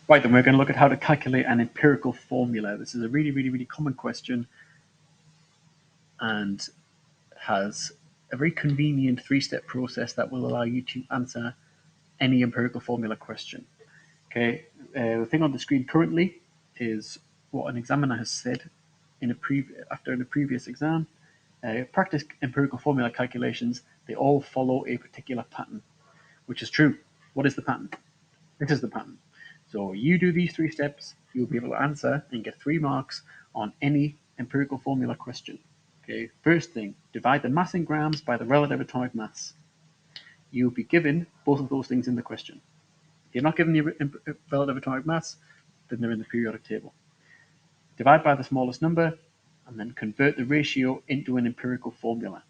Right, then we're going to look at how to calculate an empirical formula. This is a really common question and has a very convenient three-step process that will allow you to answer any empirical formula question. Okay, the thing on the screen currently is what an examiner has said after a previous exam. Practice empirical formula calculations, they all follow a particular pattern, which is true. What is the pattern? This is the pattern. So you do these three steps, you'll be able to answer and get 3 marks on any empirical formula question. Okay, first thing, divide the mass in grams by the relative atomic mass. You'll be given both of those things in the question. If you're not given the relative atomic mass, then they're in the periodic table. Divide by the smallest number, and then convert the ratio into an empirical formula.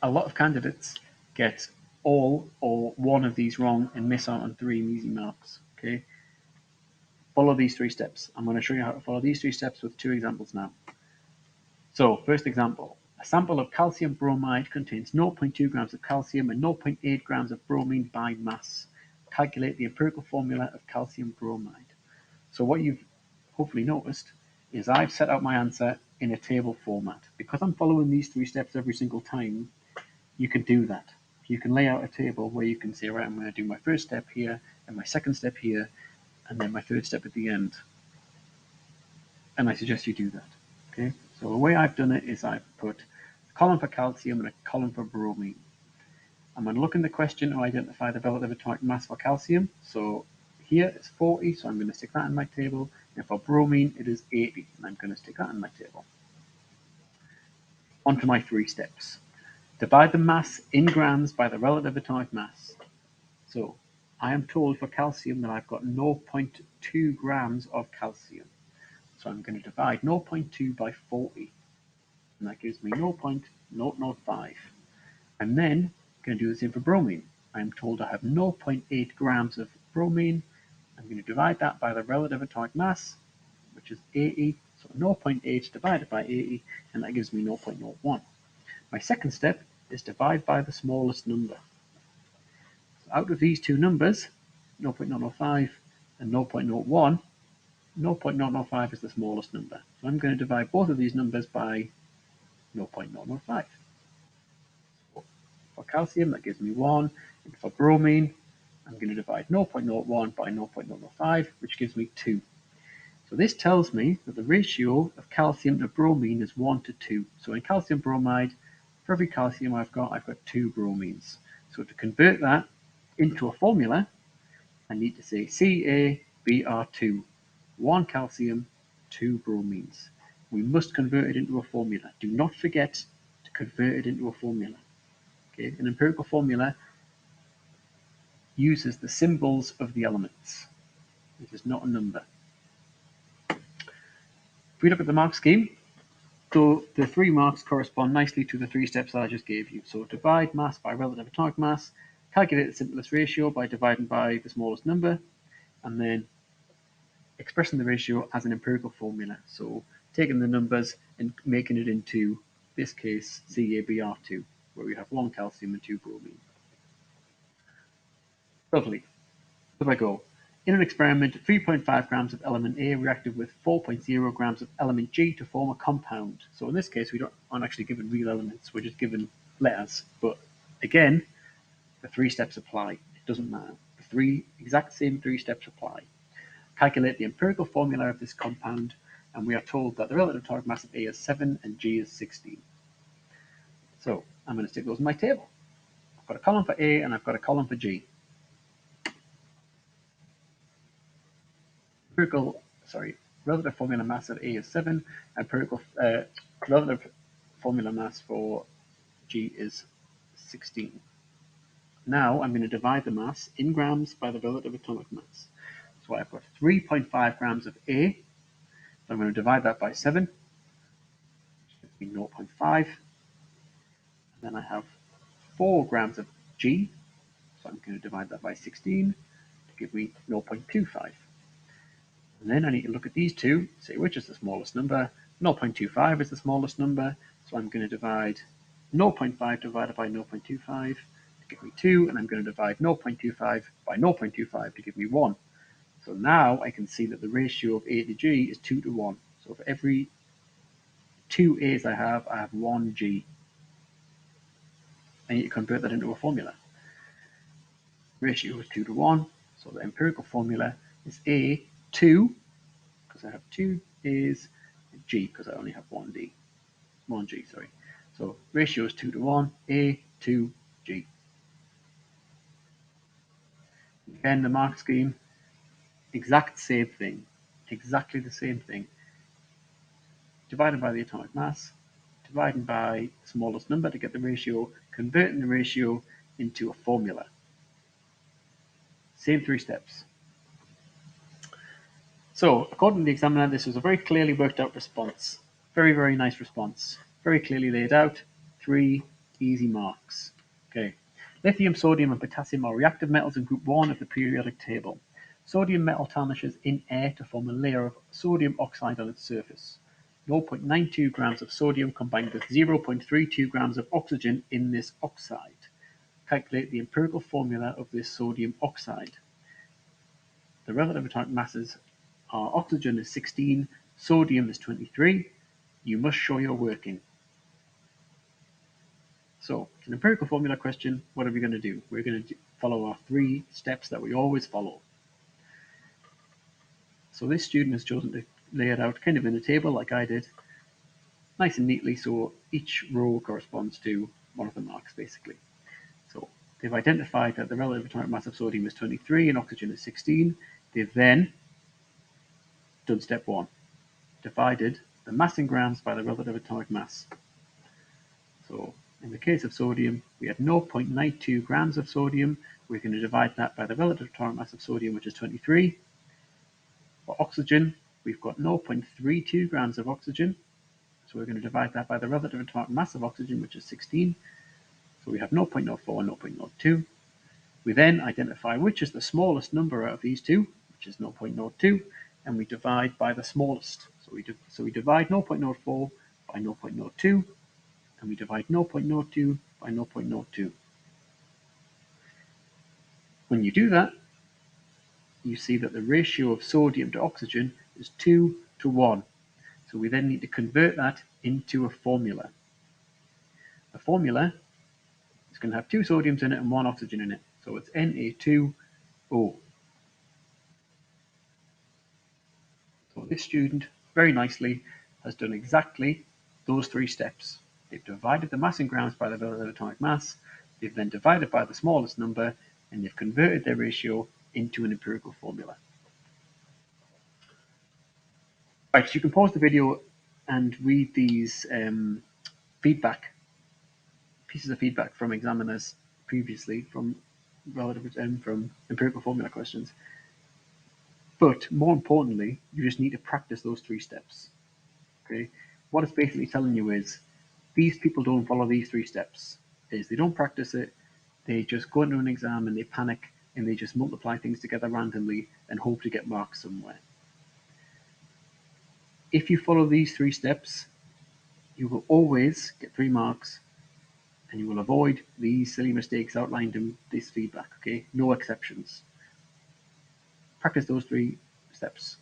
A lot of candidates get all or one of these wrong and miss out on 3 easy marks. Okay, follow these 3 steps. I'm going to show you how to follow these 3 steps with 2 examples now. So, first example, a sample of calcium bromide contains 0.2 grams of calcium and 0.8 grams of bromine by mass. Calculate the empirical formula of calcium bromide. So what you've hopefully noticed is I've set out my answer in a table format. Because I'm following these 3 steps every single time, you can do that. You can lay out a table where you can say, right, I'm going to do my first step here, and my second step here, and then my third step at the end. And I suggest you do that. Okay. So the way I've done it is I've put a column for calcium and a column for bromine. I'm going to look in the question to identify the relative atomic mass for calcium. So here it's 40, so I'm going to stick that in my table. And for bromine, it is 80, and I'm going to stick that in my table. On to my 3 steps. Divide the mass in grams by the relative atomic mass. So I am told for calcium that I've got 0.2 grams of calcium. So I'm going to divide 0.2 by 40, and that gives me 0.005. I'm then going to do the same for bromine. I'm told I have 0.8 grams of bromine. I'm going to divide that by the relative atomic mass, which is 80. So 0.8 divided by 80, and that gives me 0.01. My second step is divide by the smallest number. So out of these 2 numbers, 0.005 and 0.01, 0.005 is the smallest number. So I'm going to divide both of these numbers by 0.005. For calcium, that gives me 1. And for bromine, I'm going to divide 0.01 by 0.005, which gives me 2. So this tells me that the ratio of calcium to bromine is 1 to 2. So in calcium bromide, for every calcium I've got 2 bromines. So to convert that into a formula, I need to say CaBr2, 1 calcium, 2 bromines. We must convert it into a formula. Do not forget to convert it into a formula. Okay? An empirical formula uses the symbols of the elements. It is not a number. If we look at the mark scheme, so the 3 marks correspond nicely to the 3 steps that I just gave you. So divide mass by relative atomic mass, calculate the simplest ratio by dividing by the smallest number, and then expressing the ratio as an empirical formula. So taking the numbers and making it into, this case, CaBr2, where we have 1 calcium and 2 bromine. Lovely. If I go, in an experiment, 3.5 grams of element A reacted with 4.0 grams of element G to form a compound. So in this case, we aren't actually given real elements, we're just given letters. But again, the 3 steps apply. It doesn't matter. The exact same 3 steps apply. Calculate the empirical formula of this compound, and we are told that the relative atomic mass of A is 7 and G is 16. So I'm going to stick those in my table. I've got a column for A and I've got a column for G. Relative formula mass of A is 7, and relative formula mass for G is 16. Now I'm going to divide the mass in grams by the relative atomic mass. So I've got 3.5 grams of A, so I'm going to divide that by 7, which gives me 0.5. And then I have 4 grams of G, so I'm going to divide that by 16 to give me 0.25. And then I need to look at these 2, say which is the smallest number. 0.25 is the smallest number, so I'm going to divide 0.5 divided by 0.25 to to give me 2, and I'm going to divide 0.25 by 0.25 to give me 1. So now I can see that the ratio of A to G is 2 to 1. So for every 2 A's I have 1 G. I need to convert that into a formula. Ratio is 2 to 1, so the empirical formula is A2, because I have 2 A's, and G, because I only have 1 G, sorry. So ratio is 2 to 1, A2, G. Again, the mark scheme, exact same thing, exactly the same thing. Divided by the atomic mass, dividing by the smallest number to get the ratio, converting the ratio into a formula. Same 3 steps. So, according to the examiner, this was a very clearly worked out response. Very, very nice response. Very clearly laid out. 3 easy marks. Okay. Lithium, sodium, and potassium are reactive metals in group 1 of the periodic table. Sodium metal tarnishes in air to form a layer of sodium oxide on its surface. 0.92 grams of sodium combined with 0.32 grams of oxygen in this oxide. Calculate the empirical formula of this sodium oxide. The relative atomic masses are oxygen is 16, sodium is 23. You must show your working. So it's an empirical formula question. What are we going to do? We're going to follow our 3 steps that we always follow. So this student has chosen to lay it out kind of in a table like I did, nice and neatly, so each row corresponds to one of the marks basically. So they've identified that the relative atomic mass of sodium is 23 and oxygen is 16. They've then done step 1, divided the mass in grams by the relative atomic mass. So in the case of sodium, we had 0.92 grams of sodium. We're going to divide that by the relative atomic mass of sodium, which is 23. For oxygen, we've got 0.32 grams of oxygen. So we're going to divide that by the relative atomic mass of oxygen, which is 16. So we have 0.04 and 0.02. We then identify which is the smallest number out of these two, which is 0.02, and we divide by the smallest. So we divide 0.04 by 0.02, and we divide 0.02 by 0.02. When you do that, you see that the ratio of sodium to oxygen is 2 to 1. So we then need to convert that into a formula. The formula is going to have 2 sodiums in it and 1 oxygen in it. So it's Na2O. So this student, very nicely, has done exactly those 3 steps. They've divided the mass in grams by the relative atomic mass, they've then divided by the smallest number, and they've converted their ratio into an empirical formula. Right, so you can pause the video and read these pieces of feedback from examiners previously from from empirical formula questions. But more importantly, you just need to practice those 3 steps. Okay, what it's basically telling you is these people don't follow these 3 steps. Is they don't practice it, they just go into an exam and they panic and they just multiply things together randomly and hope to get marks somewhere. If you follow these 3 steps, you will always get 3 marks and you will avoid these silly mistakes outlined in this feedback, okay? No exceptions. Practice those 3 steps.